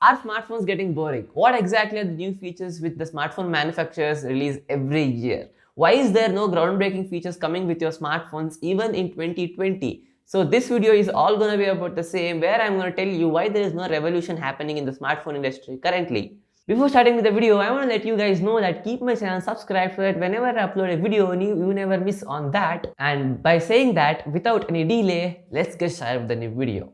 Are smartphones getting boring? What exactly are the new features which the smartphone manufacturers release every year? Why is there no groundbreaking features coming with your smartphones even in 2020? So this video is all going to be about the same, where I'm going to tell you why there is no revolution happening in the smartphone industry currently. Before starting with the video, I want to let you guys know that keep my channel subscribed so that whenever I upload a video, you never miss on that. And by saying that, without any delay, let's get started with the new video.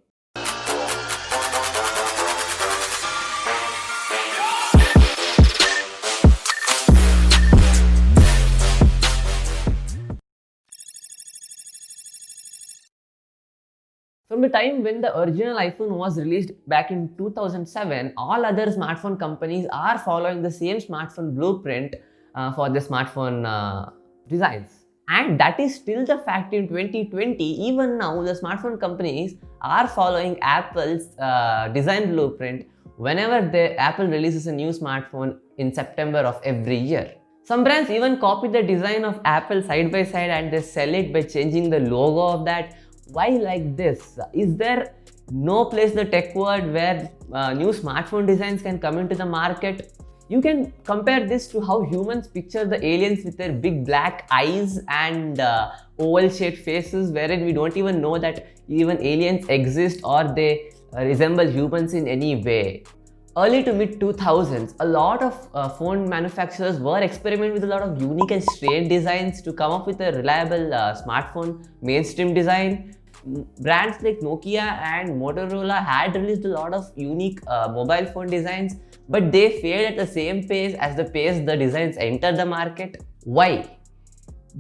From the time when the original iPhone was released back in 2007, all other smartphone companies are following the same smartphone blueprint for the smartphone designs. And that is still the fact in 2020. Even now, the smartphone companies are following Apple's design blueprint whenever Apple releases a new smartphone in September of every year. Some brands even copy the design of Apple side by side and they sell it by changing the logo of that. Why like this? Is there no place in the tech world where new smartphone designs can come into the market? You can compare this to how humans picture the aliens with their big black eyes and oval shaped faces, wherein we don't even know that even aliens exist or they resemble humans in any way. Early to mid 2000s, a lot of phone manufacturers were experimenting with a lot of unique and strange designs to come up with a reliable smartphone mainstream design. Brands like Nokia and Motorola had released a lot of unique mobile phone designs, but they failed at the same pace as the pace the designs entered the market. Why?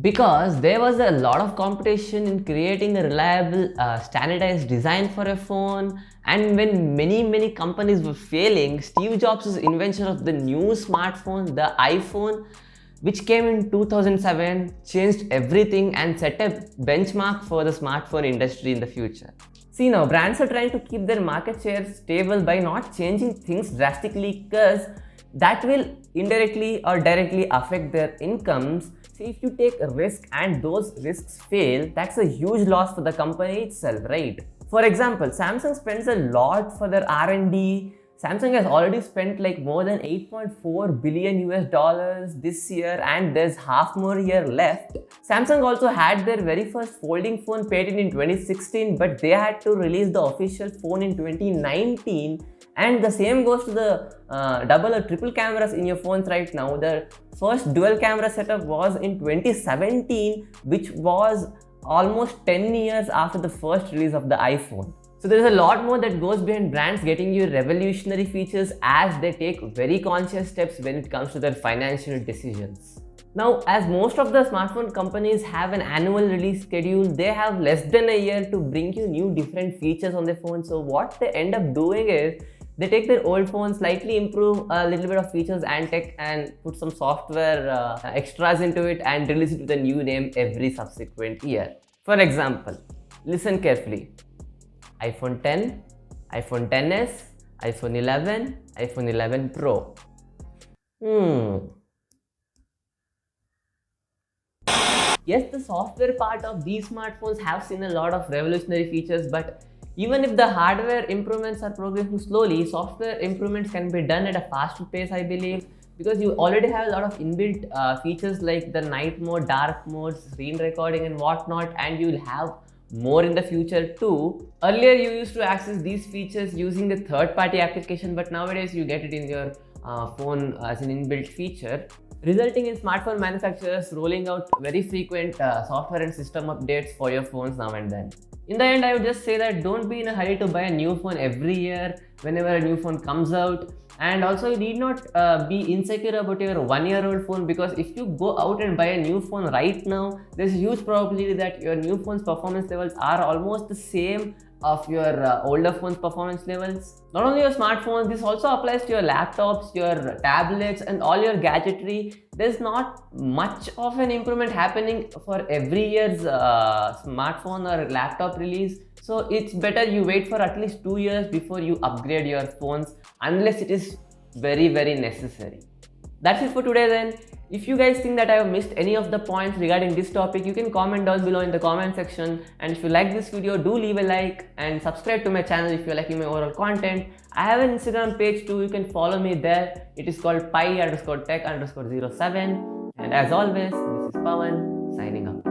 Because there was a lot of competition in creating a reliable standardized design for a phone, and when many companies were failing, Steve Jobs' invention of the new smartphone, the iPhone, which came in 2007, changed everything and set a benchmark for the smartphone industry in the future. See, now brands are trying to keep their market share stable by not changing things drastically, because that will indirectly or directly affect their incomes. See, if you take a risk and those risks fail, that's a huge loss for the company itself, right? For example, Samsung spends a lot for their R&D. Samsung has already spent like more than 8.4 billion US dollars this year, and there's half more year left. Samsung also had their very first folding phone patent in 2016, but they had to release the official phone in 2019. And the same goes to the double or triple cameras in your phones right now. The first dual camera setup was in 2017, which was almost 10 years after the first release of the iPhone. So there's a lot more that goes behind brands getting you revolutionary features as they take very conscious steps when it comes to their financial decisions. Now, as most of the smartphone companies have an annual release schedule, they have less than a year to bring you new different features on their phone. So what they end up doing is they take their old phone, slightly improve a little bit of features and tech, and put some software extras into it and release it with a new name every subsequent year. For example, listen carefully. iPhone 10, iPhone XS, iPhone 11, iPhone 11 Pro. Yes, the software part of these smartphones have seen a lot of revolutionary features, but even if the hardware improvements are progressing slowly, software improvements can be done at a faster pace, I believe, because you already have a lot of inbuilt features like the night mode, dark mode, screen recording and whatnot, and you'll have more in the future too. Earlier you used to access these features using the third-party application, but nowadays you get it in your phone as an inbuilt feature, resulting in smartphone manufacturers rolling out very frequent software and system updates for your phones now and then. In the end, I would just say that don't be in a hurry to buy a new phone every year whenever a new phone comes out. And also, you need not be insecure about your 1-year-old phone, because if you go out and buy a new phone right now, there's a huge probability that your new phone's performance levels are almost the same of your older phone's performance levels. Not only your smartphones, this also applies to your laptops, your tablets and all your gadgetry. There's not much of an improvement happening for every year's smartphone or laptop release. So it's better you wait for at least 2 years before you upgrade your phones, unless it is very necessary. That's it for today then. If you guys think that I have missed any of the points regarding this topic, you can comment down below in the comment section. And if you like this video, do leave a like and subscribe to my channel if you're liking my overall content. I have an Instagram page too. You can follow me there. It is called pi_tech_07. And as always, this is Pawan signing up.